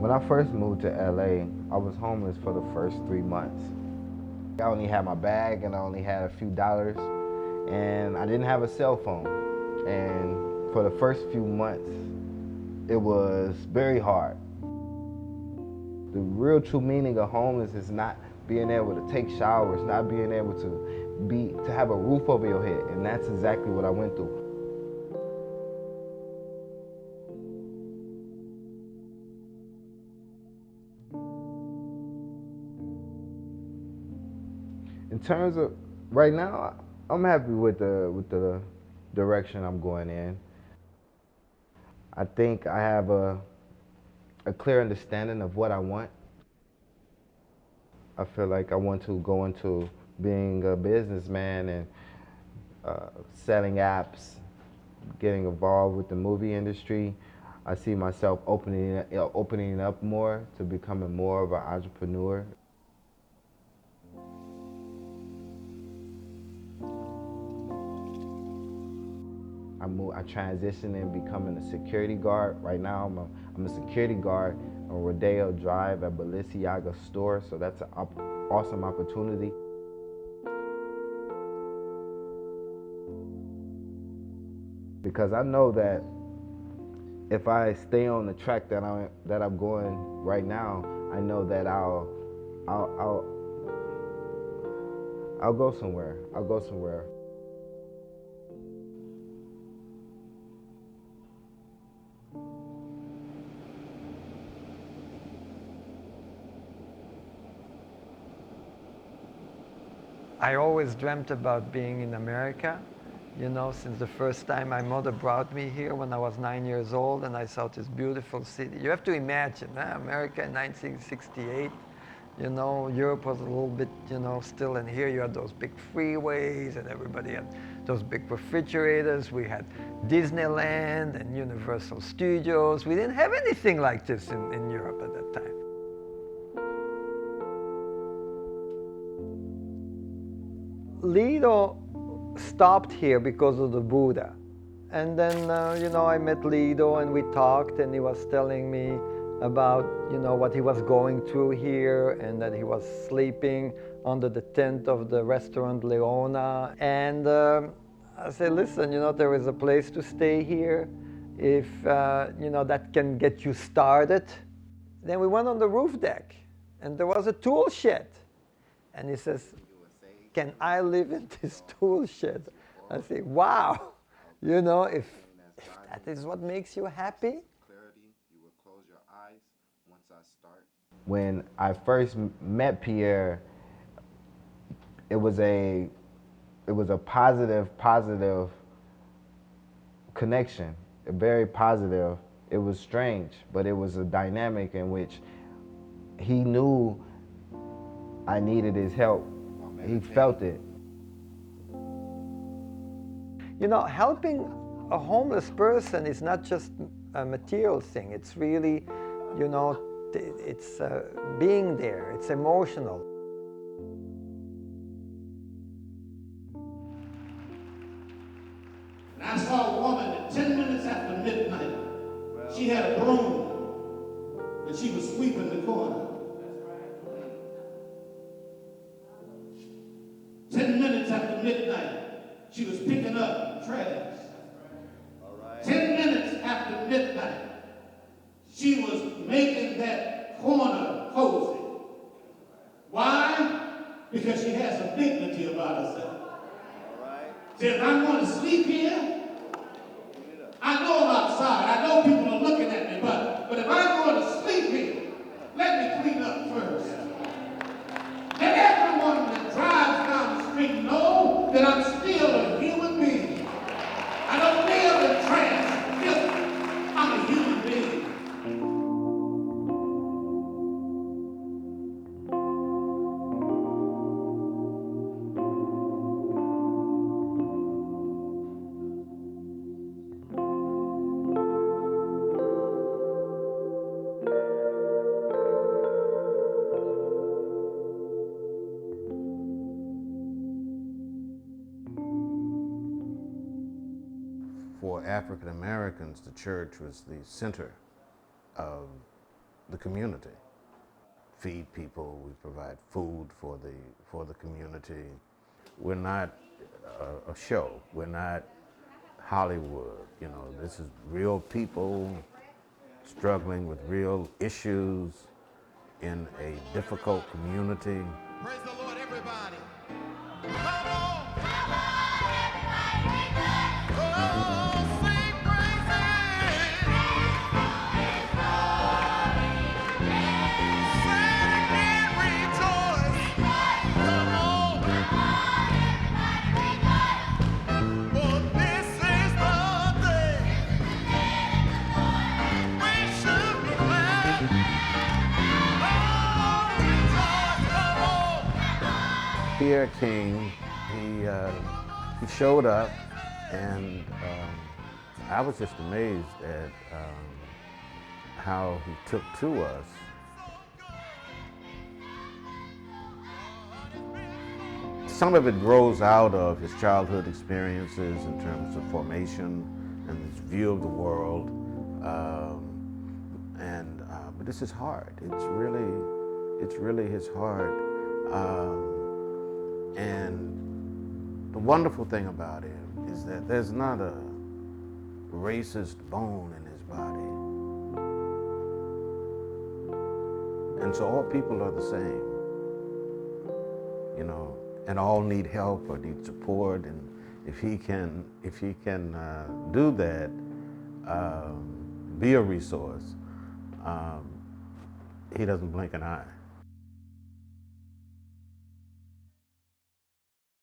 When I first moved to LA, I was homeless for the first 3 months. I only had my bag and I only had a few dollars, and I didn't have a cell phone. And for the first few months, it was very hard. The real true meaning of homeless is not being able to take showers, not being able to have a roof over your head, and that's exactly what I went through. In terms of right now, I'm happy with the direction I'm going in. I think I have a clear understanding of what I want. I feel like I want to go into being a businessman and selling apps, getting involved with the movie industry. I see myself opening up more to becoming more of an entrepreneur. I transitioned in becoming a security guard. Right now, I'm a security guard on Rodeo Drive at Balenciaga store. So that's an awesome opportunity. Because I know that if I stay on the track that I'm going right now, I know that I'll I'll go somewhere. I'll go somewhere. I always dreamt about being in America, since the first time my mother brought me here when I was 9 years old and I saw this beautiful city. You have to imagine, America in 1968, Europe was a little bit, still, and here you had those big freeways and everybody had those big refrigerators. We had Disneyland and Universal Studios. We didn't have anything like this in Europe at that time. Lido stopped here because of the Buddha. And then, I met Lido and we talked, and he was telling me about, what he was going through here, and that he was sleeping under the tent of the restaurant Leona. And I said, listen, there is a place to stay here if, that can get you started. Then we went on the roof deck, and there was a tool shed. And he says, can I live in this tool shed? I say, wow, if that is what makes you happy. When I first met Pierre, it was a positive connection, a very positive. It was strange, but it was a dynamic in which he knew I needed his help. He felt it. Helping a homeless person is not just a material thing. It's really, it's being there. It's emotional. And I saw a woman at 10 minutes after midnight. She had a broom and she was sweeping the corner. 10 minutes after midnight, she was picking up trash. 10 minutes after midnight, she was making that corner cozy. Why? Because she has some dignity about herself. See, if I'm going to sleep here, I know I'm outside. I know people are looking at me, but if I'm going to sleep here, let me clean up first. Let everyone that drives down the street know that I'm still a human being. I don't live in trash. Filth. I'm a human being. For African Americans, the church was the center of the community. Feed people, we provide food for the community. We're not a show. We're not Hollywood. You know, this is real people struggling with real issues in a difficult community. Praise the Lord, everybody. Come on. Oh, sing praises. Sing again, rejoice. Come on. For this is the day we should be glad. Oh, rejoice. Come on. Pierre King, he showed up, and I was just amazed at how he took to us. Some of it grows out of his childhood experiences in terms of formation and his view of the world, but this is hard. It's really his heart. And the wonderful thing about him is that there's not a racist bone in his body. And so all people are the same, you know, and all need help or need support. And if he can do that, be a resource, he doesn't blink an eye.